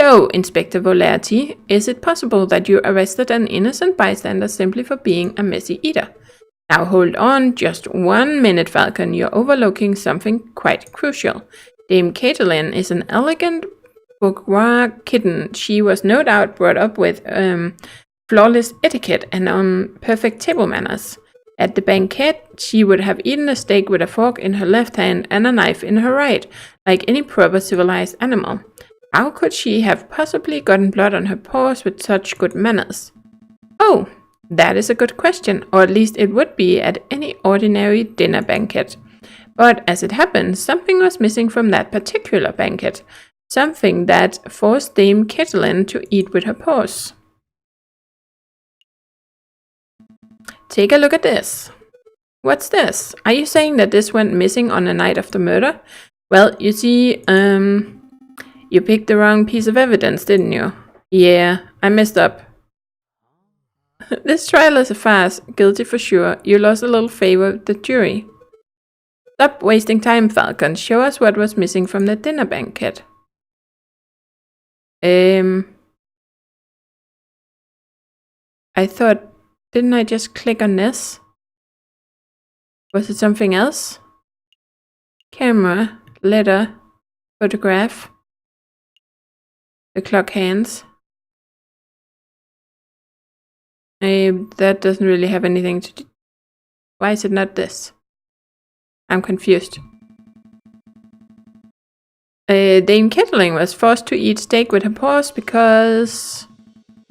So, Inspector Volarity, is it possible that you arrested an innocent bystander simply for being a messy eater? Now hold on just 1 minute, Falcon. You're overlooking something quite crucial. Dame Caitlin is an elegant bourgeois kitten. She was no doubt brought up with flawless etiquette and perfect table manners. At the banquet, she would have eaten a steak with a fork in her left hand and a knife in her right, like any proper civilized animal. How could she have possibly gotten blood on her paws with such good manners? Oh, that is a good question, or at least it would be at any ordinary dinner banquet. But as it happened, something was missing from that particular banquet. Something that forced Dame Caitlin to eat with her paws. Take a look at this. What's this? Are you saying that this went missing on the night of the murder? Well, you see, you picked the wrong piece of evidence, didn't you? Yeah, I messed up. This trial is a farce. Guilty for sure. You lost a little favor with the jury. Stop wasting time, Falcon. Show us what was missing from the dinner banquet. I thought, didn't I just click on this? Was it something else? Camera, letter, photograph, the clock hands. That doesn't really have anything to do. Why is it not this? I'm confused. Dame Caitlin was forced to eat steak with her paws because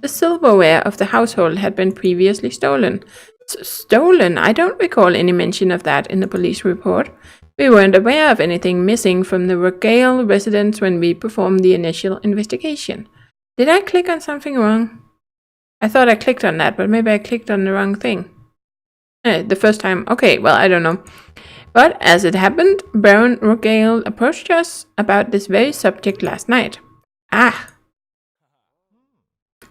the silverware of the household had been previously stolen. Stolen? I don't recall any mention of that in the police report. We weren't aware of anything missing from the Rogale residence when we performed the initial investigation. Did I click on something wrong? I thought I clicked on that, but maybe I clicked on the wrong thing. The first time. Okay, well, I don't know. But as it happened, Baron Rogale approached us about this very subject last night. Ah!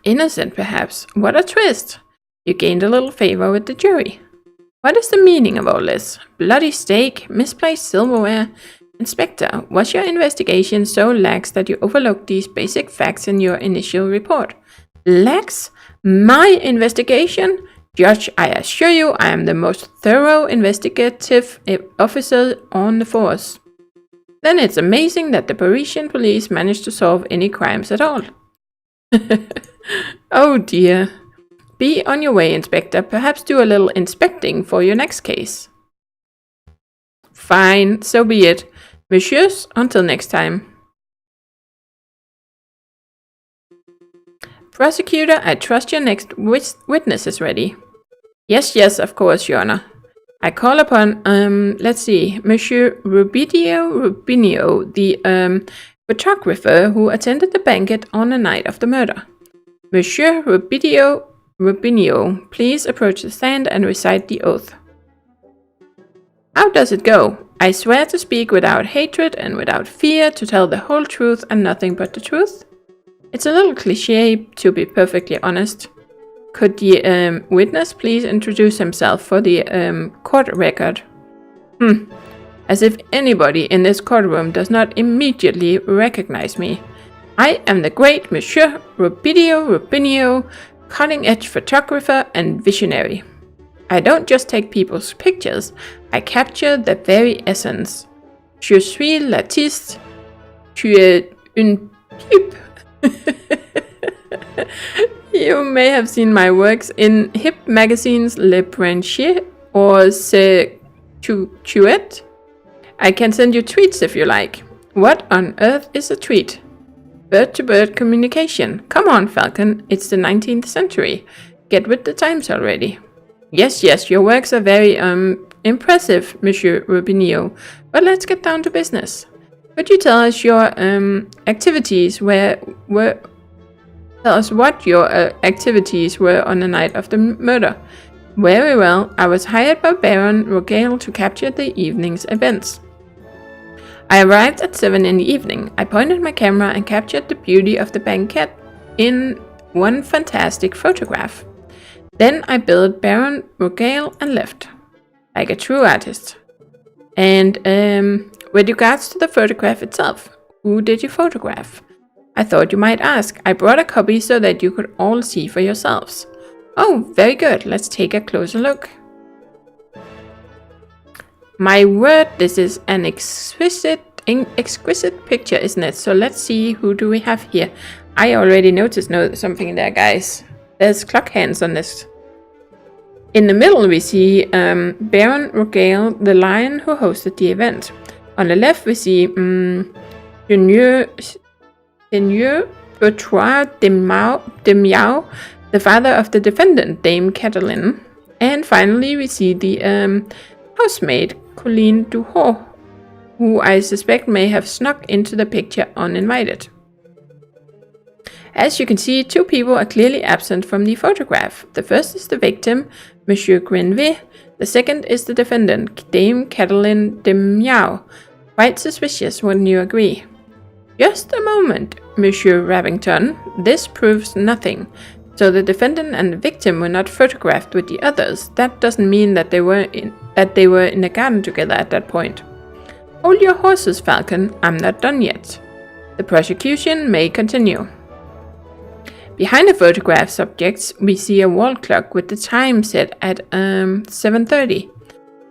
Innocent, perhaps. What a twist! You gained a little favor with the jury. What is the meaning of all this? Bloody steak, misplaced silverware. Inspector, was your investigation so lax that you overlooked these basic facts in your initial report? Lax? My investigation? Judge, I assure you I am the most thorough investigative officer on the force. Then it's amazing that the Parisian police managed to solve any crimes at all. Oh dear. Be on your way, Inspector. Perhaps do a little inspecting for your next case. Fine, so be it. Messieurs, until next time. Prosecutor, I trust your next witness is ready. Yes, of course, Your Honor. I call upon, let's see, Monsieur Rubinio, the photographer who attended the banquet on the night of the murder. Monsieur Rubinio, please approach the stand and recite the oath. How does it go? I swear to speak without hatred and without fear, to tell the whole truth and nothing but the truth. It's a little cliché, to be perfectly honest. Could the witness please introduce himself for the court record? As if anybody in this courtroom does not immediately recognize me. I am the great Monsieur Rubinio, cutting-edge photographer and visionary. I don't just take people's pictures, I capture the very essence. Je suis l'artiste, tu es une pipe. You may have seen my works in hip magazines Le Branchier or C'est Chouette. I can send you tweets if you like. What on earth is a tweet? Bird-to-bird communication. Come on, Falcon, it's the 19th century. Get with the times already. Yes, your works are very, impressive, Monsieur Rubinio, but let's get down to business. Could you tell us your, activities Tell us what your activities were on the night of the murder. Very well, I was hired by Baron Rogale to capture the evening's events. I arrived at 7 in the evening. I pointed my camera and captured the beauty of the banquet in one fantastic photograph. Then I billed Baron Rogale and left, like a true artist. And with regards to the photograph itself, who did you photograph? I thought you might ask. I brought a copy so that you could all see for yourselves. Oh, very good. Let's take a closer look. My word, this is an exquisite picture, isn't it? So let's see, who do we have here? I already noticed something there, guys. There's clock hands on this. In the middle, we see Baron Rogale, the lion who hosted the event. On the left, we see Seigneur Bertrand de Miao, the father of the defendant, Dame Catalin. And finally, we see the housemaid, Colleen Duhot, who I suspect may have snuck into the picture uninvited. As you can see, two people are clearly absent from the photograph. The first is the victim, Monsieur Grenville. The second is the defendant, Dame Catalin de Miao. Quite suspicious, wouldn't you agree? Just a moment, Monsieur Rabington. This proves nothing. So the defendant and the victim were not photographed with the others. That doesn't mean that they were in the garden together at that point. Hold your horses, Falcon. I'm not done yet. The prosecution may continue. Behind the photograph subjects, we see a wall clock with the time set at 7:30.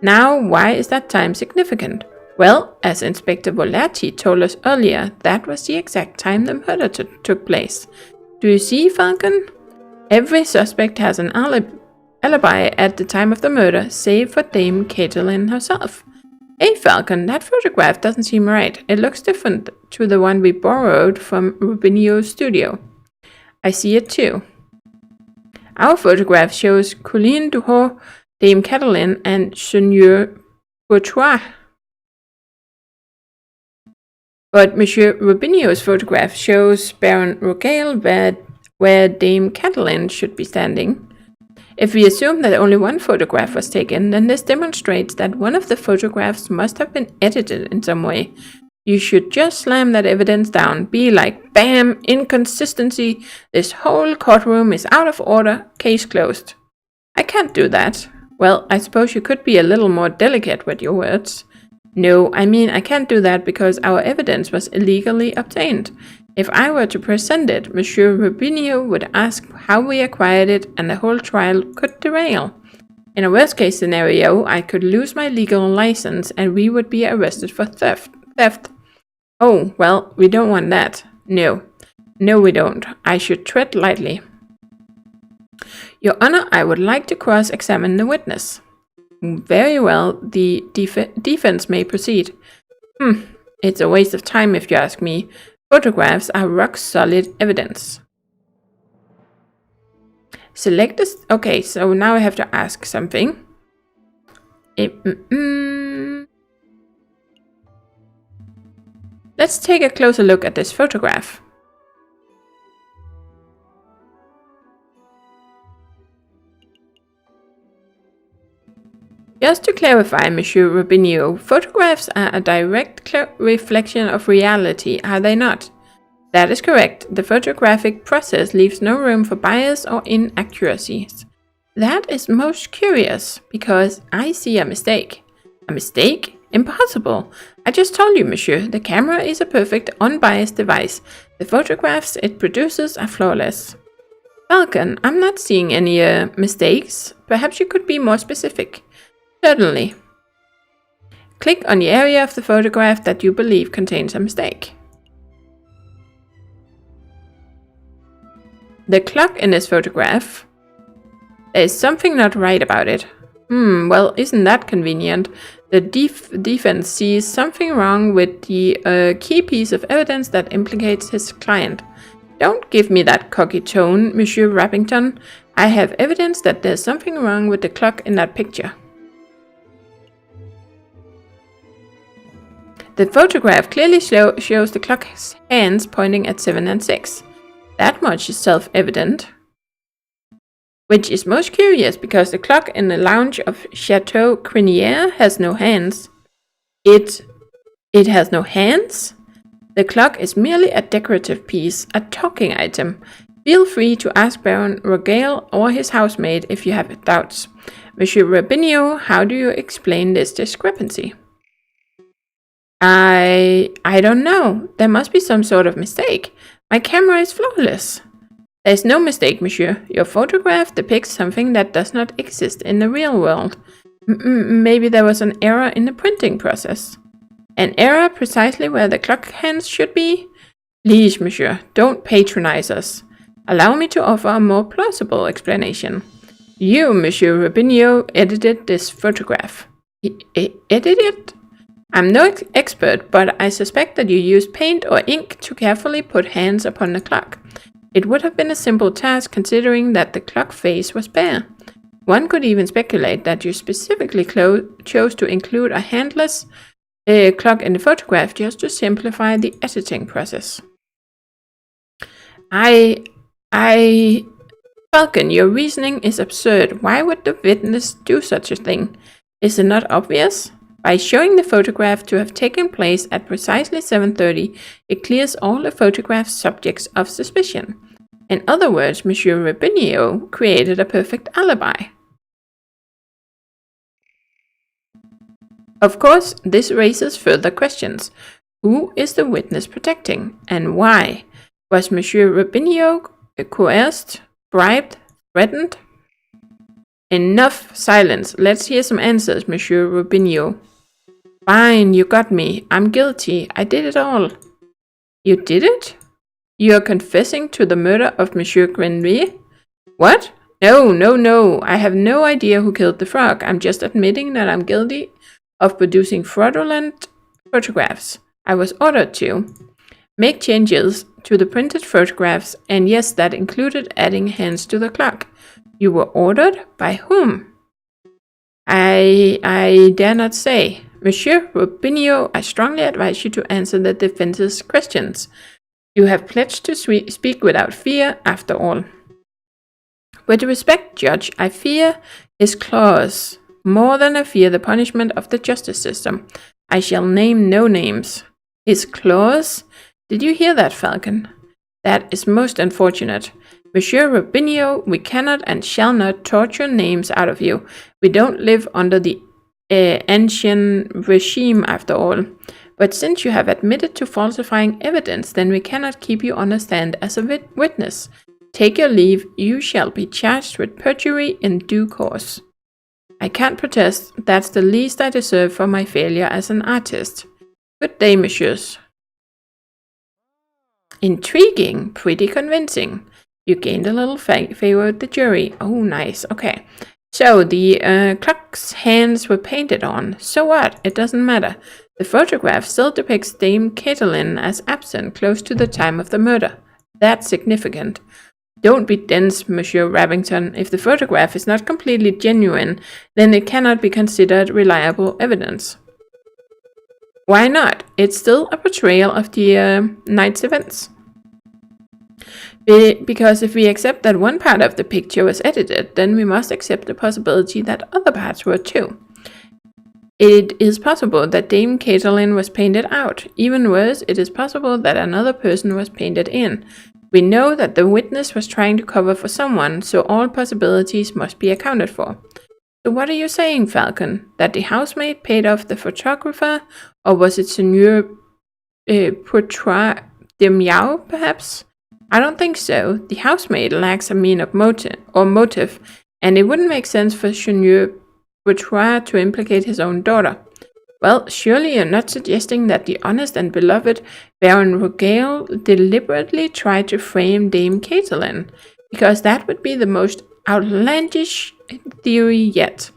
Now, why is that time significant? Well, as Inspector Volerti told us earlier, that was the exact time the murder took place. Do you see, Falcon? Every suspect has an alibi at the time of the murder, save for Dame Caitlin herself. Hey, Falcon, that photograph doesn't seem right. It looks different to the one we borrowed from Rubinio's studio. I see it too. Our photograph shows Colleen Duhot, Dame Catalin, and Seigneur Bourgeois. But Monsieur Rubinio's photograph shows Baron Rogale where Dame Catalin should be standing. If we assume that only one photograph was taken, then this demonstrates that one of the photographs must have been edited in some way. You should just slam that evidence down. Be like, bam, inconsistency. This whole courtroom is out of order. Case closed. I can't do that. Well, I suppose you could be a little more delicate with your words. No, I mean, I can't do that because our evidence was illegally obtained. If I were to present it, Monsieur Rubinio would ask how we acquired it and the whole trial could derail. In a worst-case scenario, I could lose my legal license and we would be arrested for theft. Oh, well, we don't want that. No, we don't. I should tread lightly. Your Honor, I would like to cross-examine the witness. Very well, the defense may proceed. It's a waste of time if you ask me. Photographs are rock-solid evidence. Select this. Okay, so now I have to ask something. Let's take a closer look at this photograph. Just to clarify, Monsieur Rubinio, photographs are a direct reflection of reality, are they not? That is correct. The photographic process leaves no room for bias or inaccuracies. That is most curious, because I see a mistake. A mistake? Impossible. I just told you, monsieur, the camera is a perfect, unbiased device. The photographs it produces are flawless. Falcon, I'm not seeing any mistakes. Perhaps you could be more specific. Certainly. Click on the area of the photograph that you believe contains a mistake. The clock in this photograph. There is something not right about it. Well, isn't that convenient? The defense sees something wrong with the key piece of evidence that implicates his client. Don't give me that cocky tone, Monsieur Rabington. I have evidence that there's something wrong with the clock in that picture. The photograph clearly shows the clock's hands pointing at 7 and 6. That much is self-evident. Which is most curious because the clock in the lounge of Chateau Crinière has no hands. It has no hands? The clock is merely a decorative piece, a talking item. Feel free to ask Baron Rogale or his housemaid if you have doubts. Monsieur Rubinio, how do you explain this discrepancy? I don't know. There must be some sort of mistake. My camera is flawless. There is no mistake, monsieur. Your photograph depicts something that does not exist in the real world. Maybe there was an error in the printing process. An error precisely where the clock hands should be? Please, monsieur, don't patronize us. Allow me to offer a more plausible explanation. You, Monsieur Rubinio, edited this photograph. Edited? I'm no expert, but I suspect that you used paint or ink to carefully put hands upon the clock. It would have been a simple task considering that the clock face was bare. One could even speculate that you specifically chose to include a handless clock in the photograph just to simplify the editing process. Falcon, your reasoning is absurd. Why would the witness do such a thing? Is it not obvious? By showing the photograph to have taken place at precisely 7:30, it clears all the photograph's subjects of suspicion. In other words, Monsieur Rubinio created a perfect alibi. Of course, this raises further questions. Who is the witness protecting, and why? Was Monsieur Rubinio coerced, bribed, threatened? Enough silence. Let's hear some answers, Monsieur Rubinio. Fine, you got me. I'm guilty. I did it all. You did it? You are confessing to the murder of Monsieur Grenville? What? No. I have no idea who killed the frog. I'm just admitting that I'm guilty of producing fraudulent photographs. I was ordered to make changes to the printed photographs, and yes, that included adding hands to the clock. You were ordered? By whom? I dare not say. Monsieur Rubinio, I strongly advise you to answer the defense's questions. You have pledged to speak without fear, after all. With respect, Judge, I fear his claws. More than I fear the punishment of the justice system. I shall name no names. His claws? Did you hear that, Falcon? That is most unfortunate. Monsieur Rubinio, we cannot and shall not torture names out of you. We don't live under the ancient regime, after all. But since you have admitted to falsifying evidence, then we cannot keep you on the stand as a witness. Take your leave. You shall be charged with perjury in due course. I can't protest. That's the least I deserve for my failure as an artist. Good day, messieurs. Intriguing. Pretty convincing. You gained a little favor with the jury. Oh, nice. Okay. So, the clock's hands were painted on. So what? It doesn't matter. The photograph still depicts Dame Caitlin as absent close to the time of the murder. That's significant. Don't be dense, Monsieur Rabington. If the photograph is not completely genuine, then it cannot be considered reliable evidence. Why not? It's still a portrayal of the night's events. Because if we accept that one part of the picture was edited, then we must accept the possibility that other parts were too. It is possible that Dame Caitlin was painted out. Even worse, it is possible that another person was painted in. We know that the witness was trying to cover for someone, so all possibilities must be accounted for. So what are you saying, Falcon? That the housemaid paid off the photographer? Or was it Seigneur Poitras de Miao, perhaps? I don't think so. The housemaid lacks a mean of motive, and it wouldn't make sense for Seigneur Poitras to implicate his own daughter. Well, surely you're not suggesting that the honest and beloved Baron Rogale deliberately tried to frame Dame Caitlin, because that would be the most outlandish theory yet.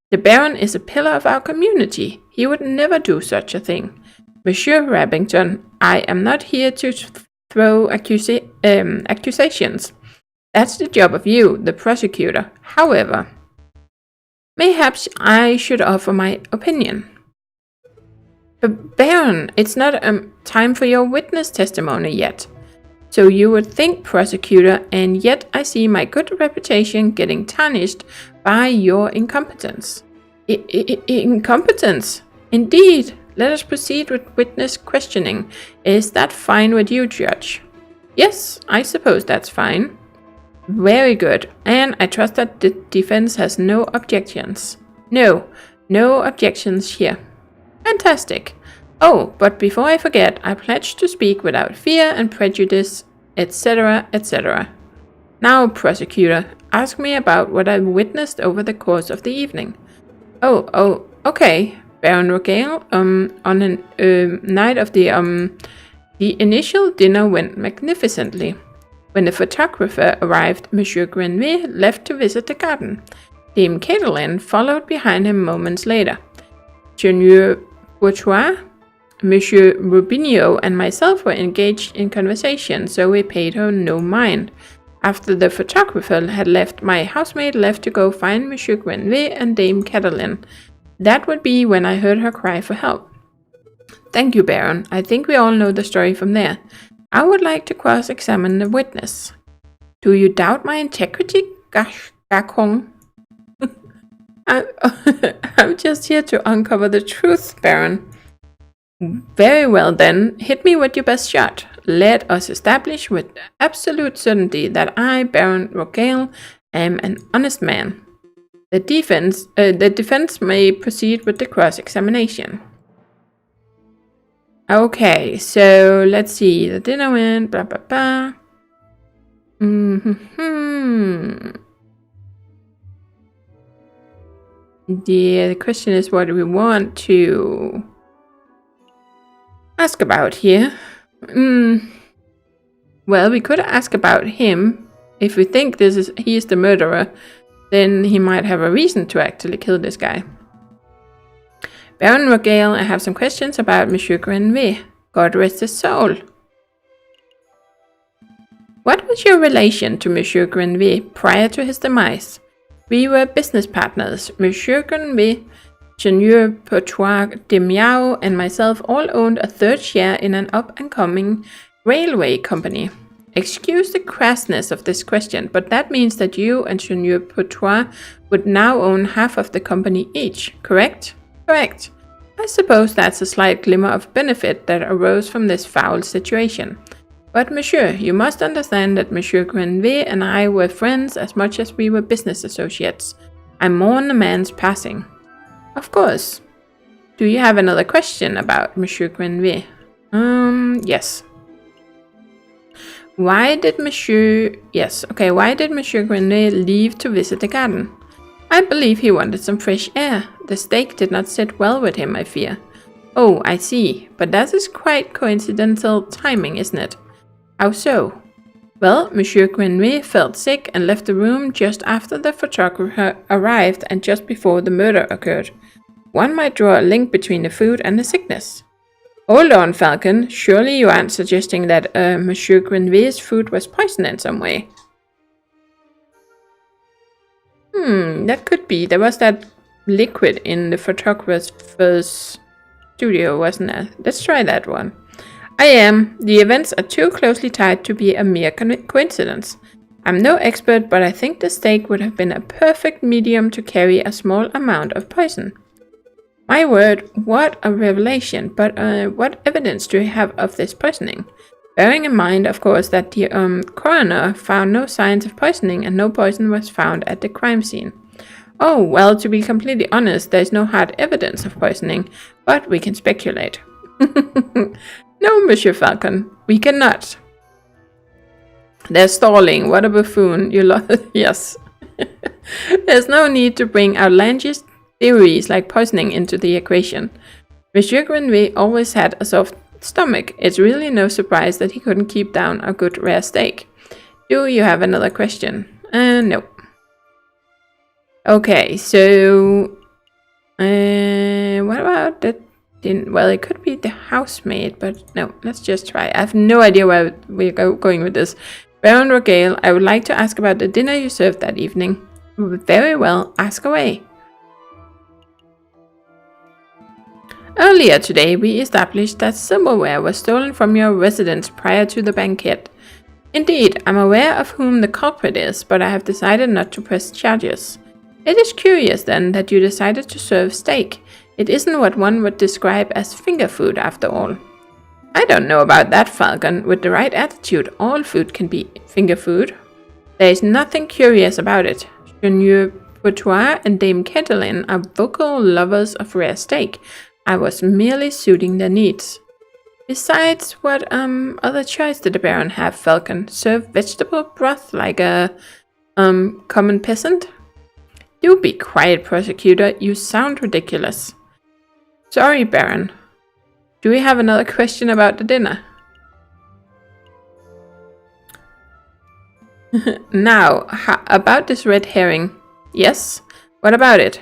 The Baron is a pillar of our community. He would never do such a thing. Monsieur Rabington, I am not here to throw accusations. That's the job of you, the prosecutor. However, mayhaps I should offer my opinion. But Baron, it's not time for your witness testimony yet. So you would think, prosecutor, and yet I see my good reputation getting tarnished by your incompetence. Incompetence? Indeed. Let us proceed with witness questioning. Is that fine with you, Judge? Yes, I suppose that's fine. Very good. And I trust that the defense has no objections. No objections here. Fantastic. Oh, but before I forget, I pledge to speak without fear and prejudice etc., etc. Now, prosecutor, ask me about what I witnessed over the course of the evening. Oh, okay. Baron Rogale, on a night of the initial dinner went magnificently. When the photographer arrived, Monsieur Grenville left to visit the garden. Dame Catelyn followed behind him moments later. Seigneur Bourgeois, Monsieur Rubinio, and myself were engaged in conversation, so we paid her no mind. After the photographer had left, my housemaid left to go find Monsieur Grenville and Dame Catelyn. That would be when I heard her cry for help. Thank you, Baron. I think we all know the story from there. I would like to cross-examine the witness. Do you doubt my integrity, Gacon? I'm just here to uncover the truth, Baron. Very well then, hit me with your best shot. Let us establish with absolute certainty that I, Baron Rogale, am an honest man. The defense may proceed with the cross-examination. Okay, so let's see. The dinner went, blah, blah, blah. Yeah, the question is what do we want to ask about here? Well, we could ask about him. If we think he is the murderer, then he might have a reason to actually kill this guy. Baron Rogale, I have some questions about Monsieur Grenville. God rest his soul. What was your relation to Monsieur Grenville prior to his demise? We were business partners. Monsieur Grenville, Seigneur Portois de Miao, and myself all owned a third share in an up-and-coming railway company. Excuse the crassness of this question, but that means that you and Seigneur Portois would now own half of the company each, correct? Correct. I suppose that's a slight glimmer of benefit that arose from this foul situation. But monsieur, you must understand that Monsieur Grenville and I were friends as much as we were business associates. I mourn the man's passing. Of course. Do you have another question about Monsieur Grenville? Yes. Why did Monsieur Grenville leave to visit the garden? I believe he wanted some fresh air. The steak did not sit well with him, I fear. Oh, I see. But that is quite coincidental timing, isn't it? How so? Well, Monsieur Grenville felt sick and left the room just after the photographer arrived and just before the murder occurred. One might draw a link between the food and the sickness. Hold on, Falcon. Surely you aren't suggesting that Monsieur Grenville's food was poisoned in some way? That could be. There was that liquid in the photographer's studio, wasn't there? Let's try that one. I am. The events are too closely tied to be a mere coincidence. I'm no expert, but I think the steak would have been a perfect medium to carry a small amount of poison. My word, what a revelation, but what evidence do you have of this poisoning? Bearing in mind, of course, that the coroner found no signs of poisoning and no poison was found at the crime scene. Oh, well, to be completely honest, there's no hard evidence of poisoning, but we can speculate. No, Monsieur Falcon, we cannot. They're stalling. What a buffoon. Yes. There's no need to bring outlandish theories like poisoning into the equation. Monsieur Grenville always had a soft stomach. It's really no surprise that he couldn't keep down a good rare steak. Do you have another question? No. Okay, so what about the? Well, it could be the housemaid, but no. Let's just try. I have no idea where we're going with this. Baron Rogale, I would like to ask about the dinner you served that evening. Very well, ask away. Earlier today, we established that silverware was stolen from your residence prior to the banquet. Indeed, I'm aware of whom the culprit is, but I have decided not to press charges. It is curious, then, that you decided to serve steak. It isn't what one would describe as finger food, after all. I don't know about that, Falcon. With the right attitude, all food can be finger food. There is nothing curious about it. Seigneur Portois and Dame Catelyn are vocal lovers of rare steak. I was merely suiting their needs. Besides, what other choice did the Baron have, Falcon? Serve vegetable broth like a common peasant? Do be quiet, prosecutor. You sound ridiculous. Sorry, Baron. Do we have another question about the dinner? Now, about this red herring. Yes? What about it?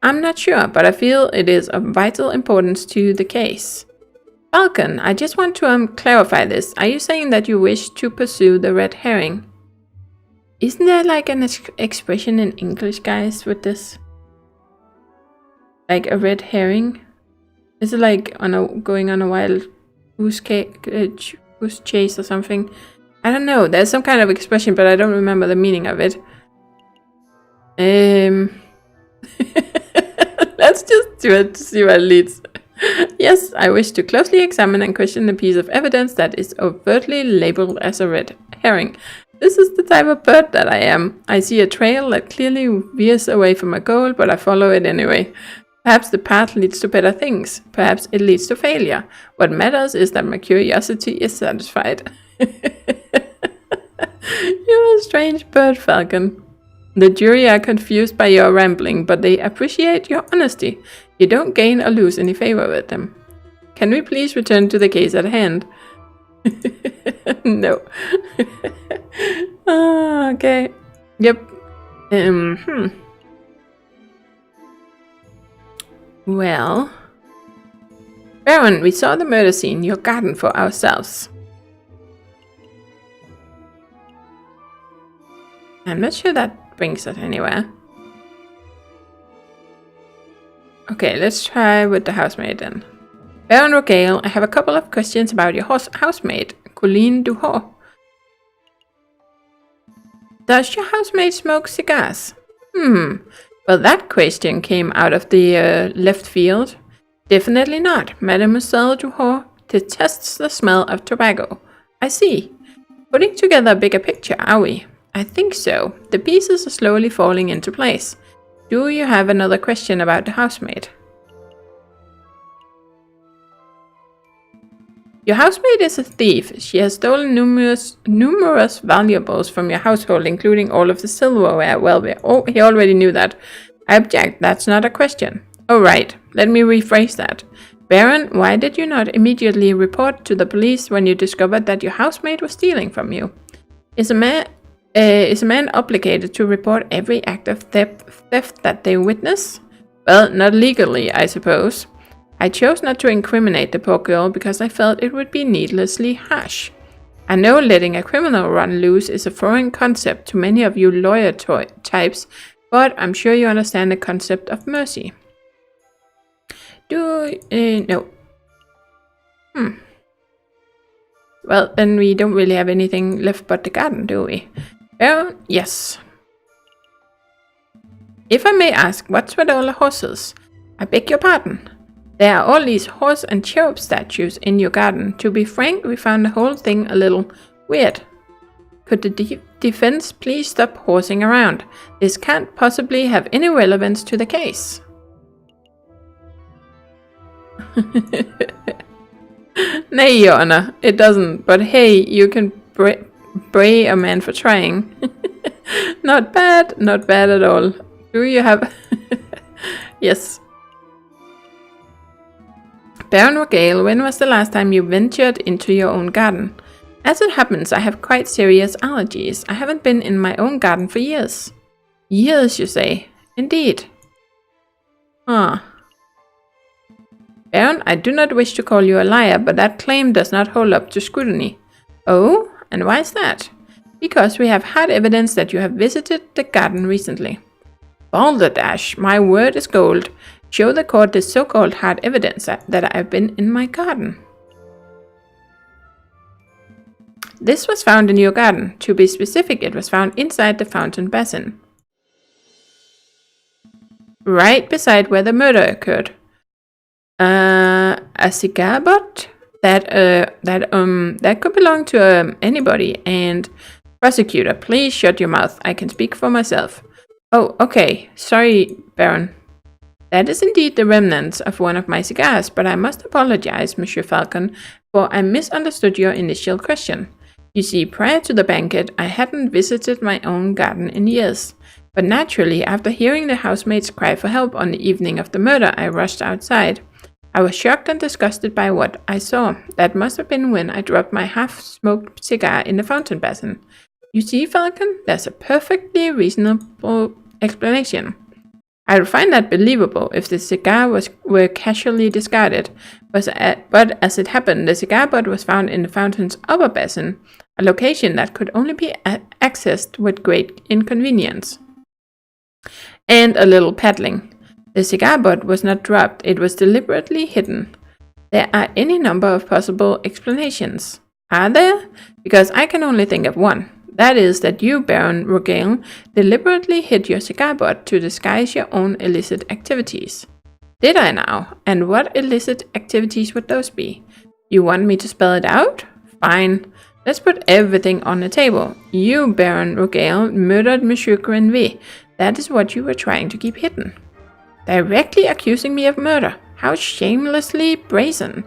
I'm not sure, but I feel it is of vital importance to the case. Falcon, I just want to clarify this. Are you saying that you wish to pursue the red herring? Isn't there like an expression in English, guys, with this? Like a red herring? Is it like going on a wild goose chase or something? I don't know. There's some kind of expression, but I don't remember the meaning of it. Let's just do it to see where it leads. Yes, I wish to closely examine and question the piece of evidence that is overtly labeled as a red herring. This is the type of bird that I am. I see a trail that clearly veers away from my goal, but I follow it anyway. Perhaps the path leads to better things. Perhaps it leads to failure. What matters is that my curiosity is satisfied. You're a strange bird, Falcon. The jury are confused by your rambling, but they appreciate your honesty. You don't gain or lose any favor with them. Can we please return to the case at hand? No. Okay. Yep. Well. Baron, we saw the murder scene, your garden for ourselves. I'm not sure that brings us anywhere. Okay, let's try with the housemaid then. Baron Rogale, I have a couple of questions about your housemaid, Colleen Duhor. Does your housemaid smoke cigars? Well, that question came out of the left field. Definitely not. Mademoiselle Duhor detests the smell of tobacco. I see. Putting together a bigger picture, are we? I think so. The pieces are slowly falling into place. Do you have another question about the housemaid? Your housemaid is a thief. She has stolen numerous valuables from your household, including all of the silverware. Well, he already knew that. I object. That's not a question. Oh, right. Let me rephrase that. Baron, why did you not immediately report to the police when you discovered that your housemaid was stealing from you? Is a man obligated to report every act of theft that they witness? Well, not legally, I suppose. I chose not to incriminate the poor girl because I felt it would be needlessly harsh. I know letting a criminal run loose is a foreign concept to many of you lawyer types, but I'm sure you understand the concept of mercy. No. Well, then we don't really have anything left but the garden, do we? Well, yes. If I may ask, what's with all the horses? I beg your pardon. There are all these horse and cherub statues in your garden. To be frank, we found the whole thing a little weird. Could the defense please stop horsing around? This can't possibly have any relevance to the case. Nay, Your Honor, it doesn't. But hey, you can bray a man for trying. Not bad at all. Do you have... Yes. Baron Rogale, when was the last time you ventured into your own garden? As it happens, I have quite serious allergies. I haven't been in my own garden for years. Years, you say? Indeed. Baron, I do not wish to call you a liar, but that claim does not hold up to scrutiny. Oh, and why is that? Because we have hard evidence that you have visited the garden recently. Balderdash, my word is gold. Show the court this so-called hard evidence that I've been in my garden. This was found in your garden. To be specific, it was found inside the fountain basin. Right beside where the murder occurred. A cigar butt? That could belong to anybody. And prosecutor, please shut your mouth. I can speak for myself. Oh, okay. Sorry, Baron. That is indeed the remnants of one of my cigars, but I must apologize, Monsieur Falcon. for I misunderstood your initial question. You see, prior to the banquet, I hadn't visited my own garden in years. But naturally, after hearing the housemaid's cry for help on the evening of the murder, I rushed outside. I was shocked and disgusted by what I saw. That must have been when I dropped my half-smoked cigar in the fountain basin. You see, Falcon, there's a perfectly reasonable explanation. I would find that believable if the cigar were casually discarded, but as it happened, the cigar butt was found in the fountain's upper basin, a location that could only be accessed with great inconvenience. And a little paddling. The cigar butt was not dropped, it was deliberately hidden. There are any number of possible explanations. Are there? Because I can only think of one. That is that you, Baron Rogale, deliberately hid your cigar butt to disguise your own illicit activities. Did I now? And what illicit activities would those be? You want me to spell it out? Fine. Let's put everything on the table. You, Baron Rogale, murdered Monsieur Grenville. That is what you were trying to keep hidden. Directly accusing me of murder. How shamelessly brazen.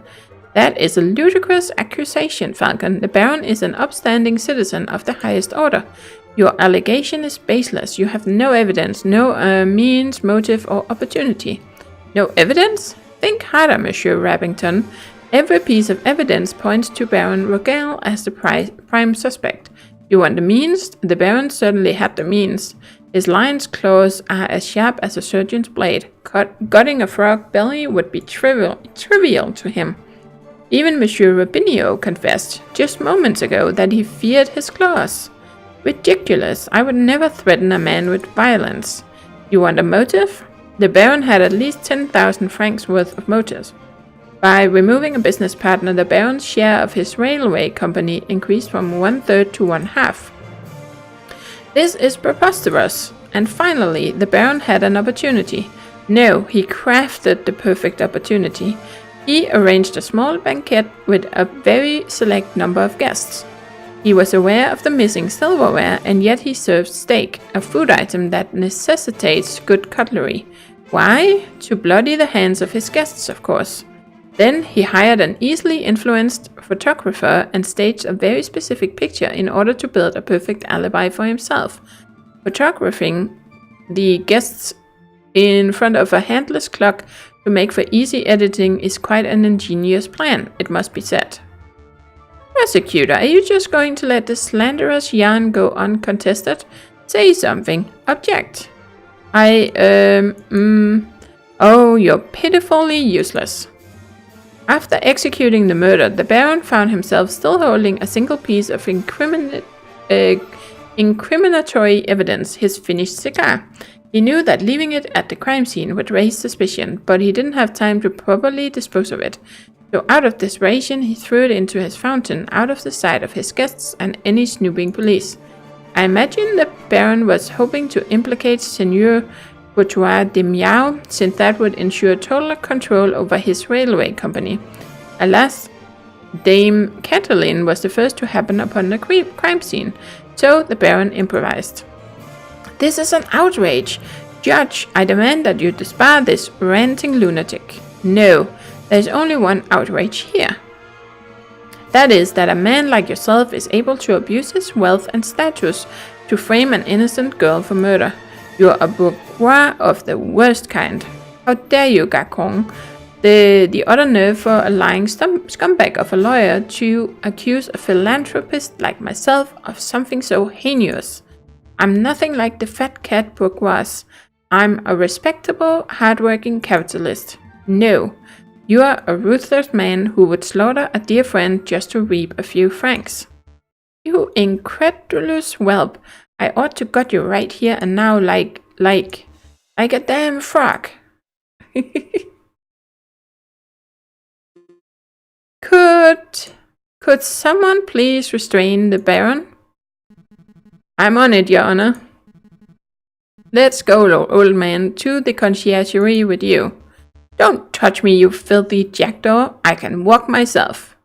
That is a ludicrous accusation, Falcon. The Baron is an upstanding citizen of the highest order. Your allegation is baseless. You have no evidence, no means, motive, or opportunity. No evidence? Think harder, Monsieur Rabbington. Every piece of evidence points to Baron Rogale as the prime suspect. You want the means? The Baron certainly had the means. His lion's claws are as sharp as a surgeon's blade. Gutting a frog belly would be trivial to him. Even Monsieur Rubinio confessed just moments ago that he feared his claws. Ridiculous. I would never threaten a man with violence. You want a motive? The Baron had at least 10,000 francs worth of motives. By removing a business partner, the Baron's share of his railway company increased from 1/3 to 1/2. This is preposterous. And finally, the Baron had an opportunity. No, he crafted the perfect opportunity. He arranged a small banquet with a very select number of guests. He was aware of the missing silverware, and yet he served steak, a food item that necessitates good cutlery. Why? To bloody the hands of his guests, of course. Then he hired an easily influenced photographer and staged a very specific picture in order to build a perfect alibi for himself. Photographing the guests in front of a handless clock to make for easy editing is quite an ingenious plan, it must be said. Prosecutor, are you just going to let this slanderous yarn go uncontested? Say something. Object. Oh, you're pitifully useless. After executing the murder, the Baron found himself still holding a single piece of incriminatory evidence, his finished cigar. He knew that leaving it at the crime scene would raise suspicion, but he didn't have time to properly dispose of it. So out of desperation, he threw it into his fountain, out of the sight of his guests and any snooping police. I imagine the Baron was hoping to implicate Seigneur Bourgeois de Miao, since that would ensure total control over his railway company. Alas, Dame Cataline was the first to happen upon the crime scene, so the Baron improvised. This is an outrage! Judge, I demand that you disbar this ranting lunatic. No, there's only one outrage here. That is that a man like yourself is able to abuse his wealth and status to frame an innocent girl for murder. You're a bourgeois of the worst kind. How dare you, Gacon? The utter nerve for a lying scumbag of a lawyer to accuse a philanthropist like myself of something so heinous. I'm nothing like the fat cat bourgeois. I'm a respectable, hardworking capitalist. No, you are a ruthless man who would slaughter a dear friend just to reap a few francs. You incredulous whelp. I ought to gut you right here and now like a damn frog. Could someone please restrain the Baron? I'm on it, Your Honor. Let's go, old man, to the conciergerie with you. Don't touch me, you filthy jackdaw. I can walk myself.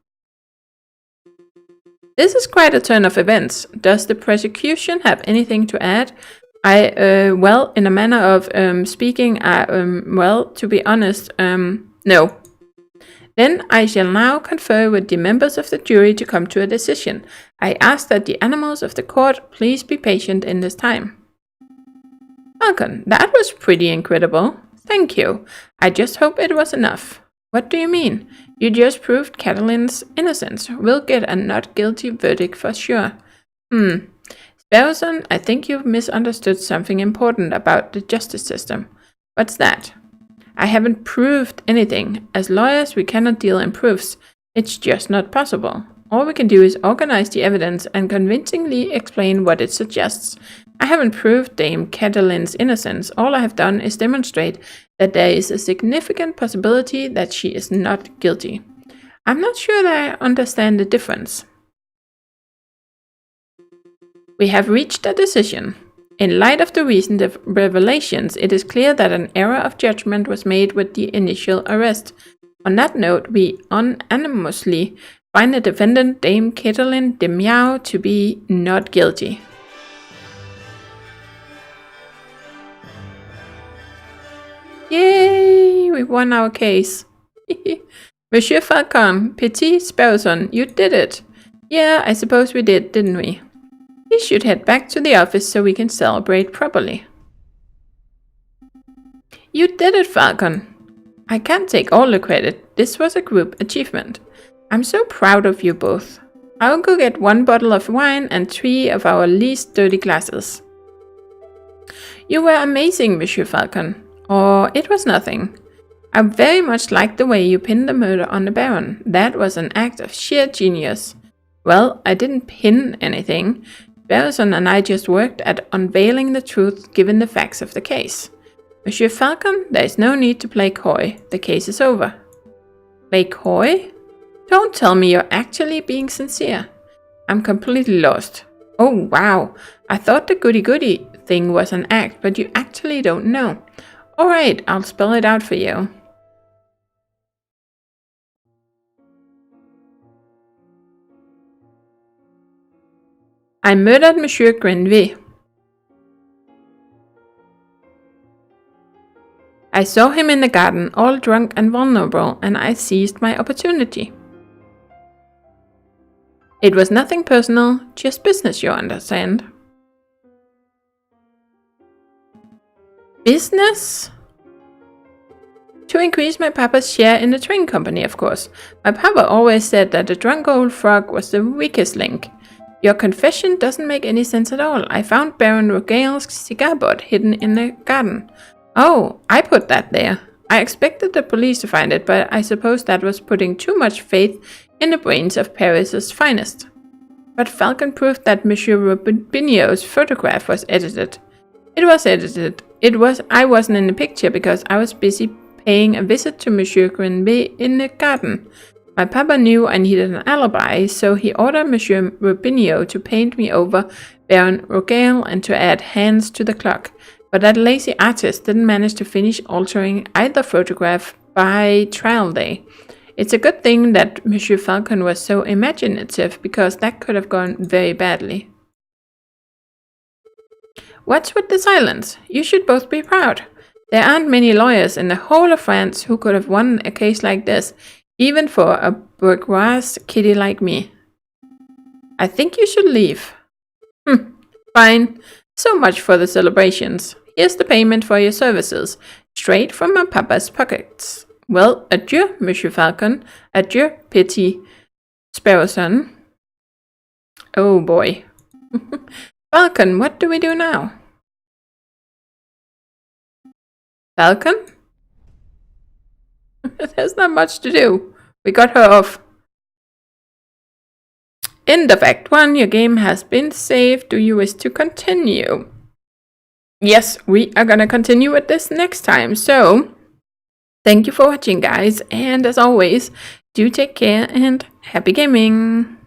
This is quite a turn of events. Does the prosecution have anything to add? Well, in a manner of speaking, well, to be honest, no. Then I shall now confer with the members of the jury to come to a decision. I ask that the animals of the court please be patient in this time. Falcon, that was pretty incredible. Thank you. I just hope it was enough. What do you mean? You just proved Catalin's innocence. We'll get a not guilty verdict for sure. Sparrowson, I think you've misunderstood something important about the justice system. What's that? I haven't proved anything. As lawyers, we cannot deal in proofs. It's just not possible. All we can do is organize the evidence and convincingly explain what it suggests. I haven't proved Dame Catalin's innocence. All I have done is demonstrate that there is a significant possibility that she is not guilty. I'm not sure that I understand the difference. We have reached a decision. In light of the recent revelations, it is clear that an error of judgment was made with the initial arrest. On that note, we unanimously find the defendant, Dame Catalin de Meow, to be not guilty. Yay! We won our case. Monsieur Falcon, Petit Sparrowson, you did it. Yeah, I suppose we did, didn't we? We should head back to the office so we can celebrate properly. You did it, Falcon. I can't take all the credit. This was a group achievement. I'm so proud of you both. I'll go get 1 bottle of wine and 3 of our least dirty glasses. You were amazing, Monsieur Falcon. Or it was nothing. I very much liked the way you pinned the murder on the Baron. That was an act of sheer genius. Well, I didn't pin anything. Sparrowson and I just worked at unveiling the truth given the facts of the case. Monsieur Falcon, there is no need to play coy. The case is over. Play coy? Don't tell me you're actually being sincere. I'm completely lost. Oh wow, I thought the goody-goody thing was an act, but you actually don't know. Alright, I'll spell it out for you. I murdered Monsieur Grenville. I saw him in the garden, all drunk and vulnerable, and I seized my opportunity. It was nothing personal, just business, you understand. Business? To increase my papa's share in the train company, of course. My papa always said that the drunk old frog was the weakest link. Your confession doesn't make any sense at all. I found Baron Rogale's cigar butt hidden in the garden. Oh, I put that there. I expected the police to find it, but I suppose that was putting too much faith in the brains of Paris's finest. But Falcon proved that Monsieur Rubinio's photograph was edited. It was edited. I wasn't in the picture because I was busy paying a visit to Monsieur Grenville in the garden. My papa knew I needed an alibi, so he ordered Monsieur Rubinio to paint me over Baron Rogale and to add hands to the clock. But that lazy artist didn't manage to finish altering either photograph by trial day. It's a good thing that Monsieur Falcon was so imaginative, because that could have gone very badly. What's with the silence? You should both be proud. There aren't many lawyers in the whole of France who could have won a case like this, even for a bourgeois kitty like me. I think you should leave. Fine. So much for the celebrations. Here's the payment for your services, straight from my papa's pockets. Well, adieu, Monsieur Falcon. Adieu, Petit Sparrowson. Oh boy. Falcon, what do we do now? Falcon? There's not much to do. We got her off. End of Act 1. Your game has been saved. Do you wish to continue? Yes, we are gonna continue with this next time. So, thank you for watching, guys. And as always, do take care and happy gaming.